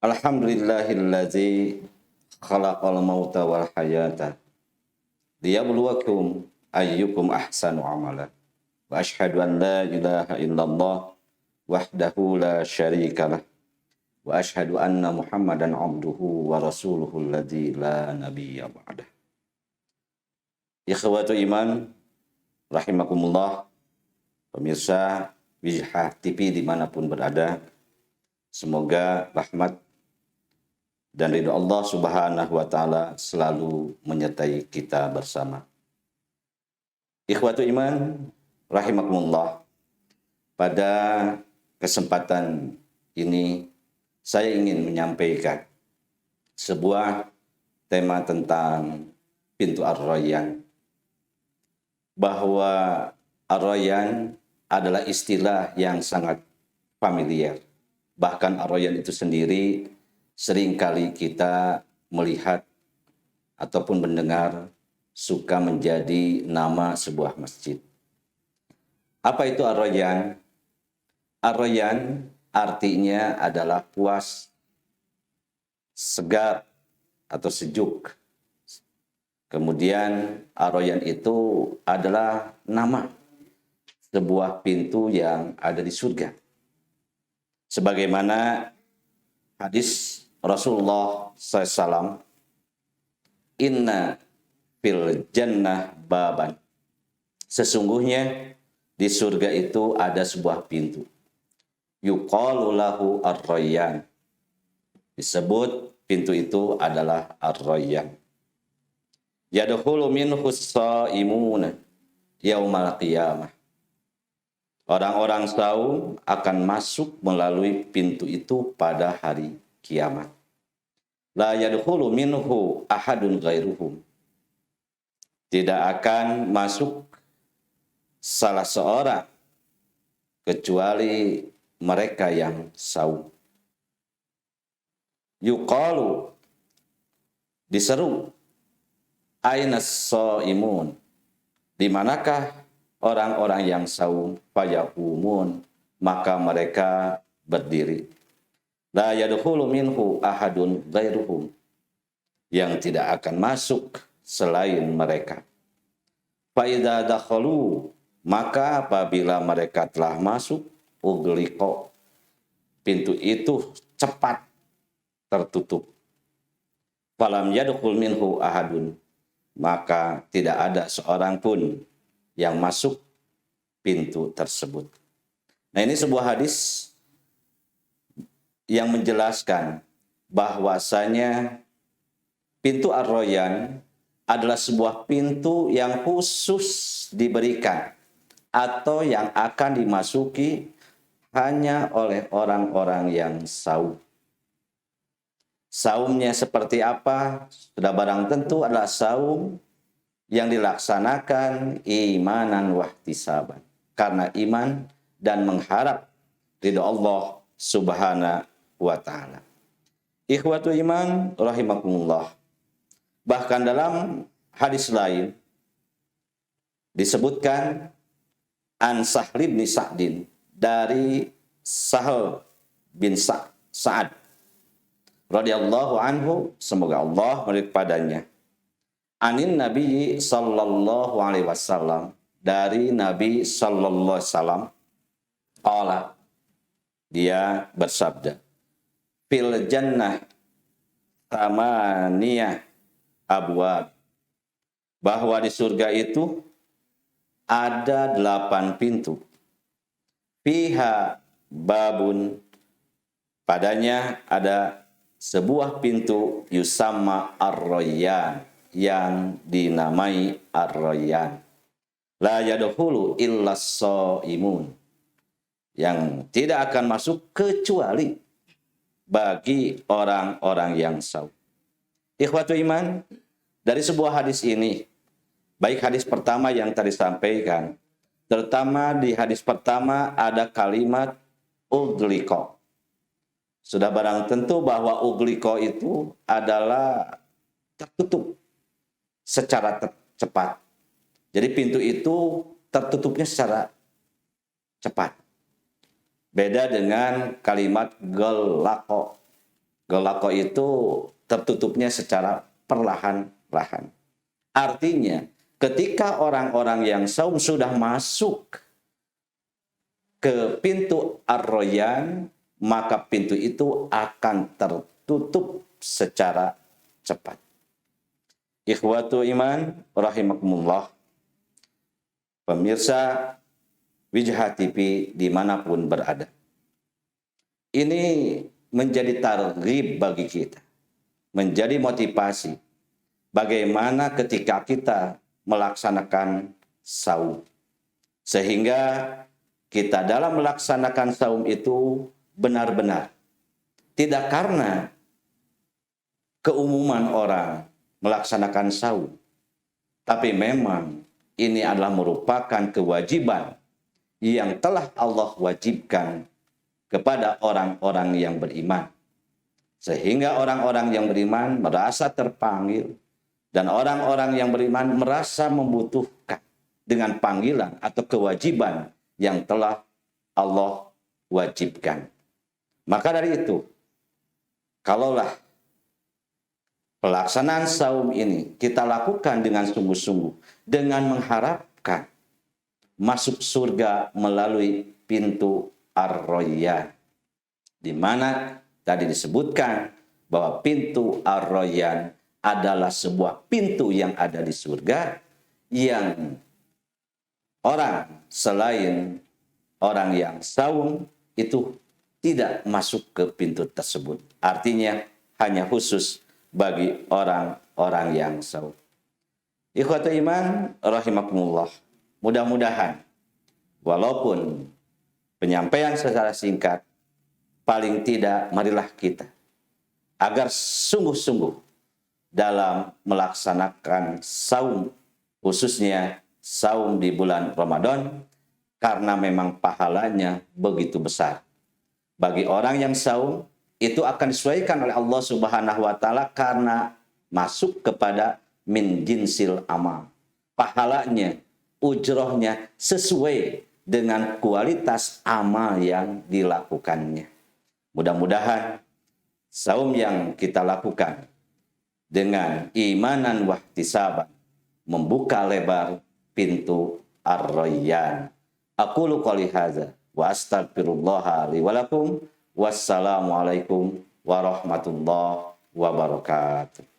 Alhamdulillahillazi khalaqal mauta wal hayata liyabluwakum ayyukum ahsanu amala. Wa asyhadu an la ilaha illallah wahdahu la syarikalah. Wa asyhadu anna Muhammadan abduhu wa rasuluhu alladzi la nabiyya ba'dah. Ikhwatu iman rahimakumullah, pemirsa Wijhah TV dimanapun berada, semoga rahmat dan ridho Allah Subhanahu wa Ta'ala selalu menyertai kita bersama. Ikhwatu iman rahimakumullah, pada kesempatan ini saya ingin menyampaikan sebuah tema tentang pintu Ar-Rayyan, bahwa Ar-Rayyan adalah istilah yang sangat familiar. Bahkan Ar-Rayyan itu sendiri seringkali kita melihat ataupun mendengar suka menjadi nama sebuah masjid. Apa itu Ar-Rayyan? Ar-Rayyan artinya adalah puas, segar atau sejuk. Kemudian Ar-Rayyan itu adalah nama sebuah pintu yang ada di surga. Sebagaimana hadis Rasulullah SAW, inna fil jannah baban. Sesungguhnya di surga itu ada sebuah pintu. Yuqalu lahu Ar-Rayyan. Disebut pintu itu adalah Ar-Rayyan. Yadkhulu minhu as-shaimuna yaumal qiyamah. Orang-orang saum akan masuk melalui pintu itu pada hari kiamat. La yadkhulu minhu ahadun ghairuhum. Tidak akan masuk salah seorang kecuali mereka yang saum. Yuqalu, diseru, ainas shaimun, di manakah orang-orang yang saum? Fayaqumun, maka mereka berdiri. La yadkhulu minhu ahadun ghairuhum, yang tidak akan masuk selain mereka. Fa idza dakhalu, maka apabila mereka telah masuk, ughliqa, pintu itu cepat tertutup. Falam yadkhul minhu ahadun, maka tidak ada seorang pun yang masuk pintu tersebut. Nah, ini sebuah hadis yang menjelaskan bahwasanya pintu Ar-Rayyan adalah sebuah pintu yang khusus diberikan atau yang akan dimasuki hanya oleh orang-orang yang saum. Saumnya seperti apa? Sudah barang tentu adalah saum yang dilaksanakan imanan wahtisaban, karena iman dan mengharap ridho Allah Subhanahu wa Ta'ala. Ikhwatu iman rahimakumullah, bahkan dalam hadis lain disebutkan an Sahl bin Sa'din, dari Sahl bin Sa'ad radhiyallahu anhu, semoga Allah meridhai padanya, anin Nabi sallallahu alaihi wasallam, dari Nabi sallallahu alaihi wasallam, qala, dia bersabda, fil jannah thamaniyah abwab, bahwa di surga itu ada 8 pintu. Fiha babun, padanya ada sebuah pintu, yusamma Ar-Rayyan, yang dinamai Ar-Rayyan. La yadkhulu illa shaimun, yang tidak akan masuk kecuali bagi orang-orang yang saum. Ikhwatu iman, dari sebuah hadis ini, baik hadis pertama yang tadi sampaikan, terutama di hadis pertama ada kalimat ughliqa. Sudah barang tentu bahwa ughliqa itu adalah tertutup secara cepat. Jadi pintu itu tertutupnya secara cepat. Beda dengan kalimat gelako. Gelako itu tertutupnya secara perlahan-lahan. Artinya, ketika orang-orang yang saum sudah masuk ke pintu Ar-Rayyan, maka pintu itu akan tertutup secara cepat. Ikhwatu iman rahimakumullah, pemirsa Wijha TV dimanapun berada. Ini menjadi targhib bagi kita, menjadi motivasi bagaimana ketika kita melaksanakan saum. Sehingga kita dalam melaksanakan saum itu benar-benar tidak karena keumuman orang melaksanakan saum, tapi memang ini adalah merupakan kewajiban yang telah Allah wajibkan kepada orang-orang yang beriman. Sehingga orang-orang yang beriman merasa terpanggil dan orang-orang yang beriman merasa membutuhkan dengan panggilan atau kewajiban yang telah Allah wajibkan. Maka dari itu, kalaulah pelaksanaan saum ini kita lakukan dengan sungguh-sungguh, dengan mengharapkan masuk surga melalui pintu Ar-Rayyan, di mana tadi disebutkan bahwa pintu Ar-Rayyan adalah sebuah pintu yang ada di surga yang orang selain orang yang saum itu tidak masuk ke pintu tersebut. Artinya hanya khusus bagi orang-orang yang saum. Ikhwatu iman rahimakumullah. Mudah-mudahan walaupun penyampaian secara singkat, paling tidak marilah kita agar sungguh-sungguh dalam melaksanakan saum, khususnya saum di bulan Ramadan, karena memang pahalanya begitu besar. Bagi orang yang saum, itu akan disesuaikan oleh Allah Subhanahu wa Ta'ala karena masuk kepada min jinsil amal. Pahalanya, ujrohnya sesuai dengan kualitas amal yang dilakukannya. Mudah-mudahan saum yang kita lakukan dengan imanan wahtisaban membuka lebar pintu Ar-Rayyan. Aqulu qouli hadza wa astaghfirullah li wa lakum. Wassalamualaikum warahmatullahi wabarakatuh.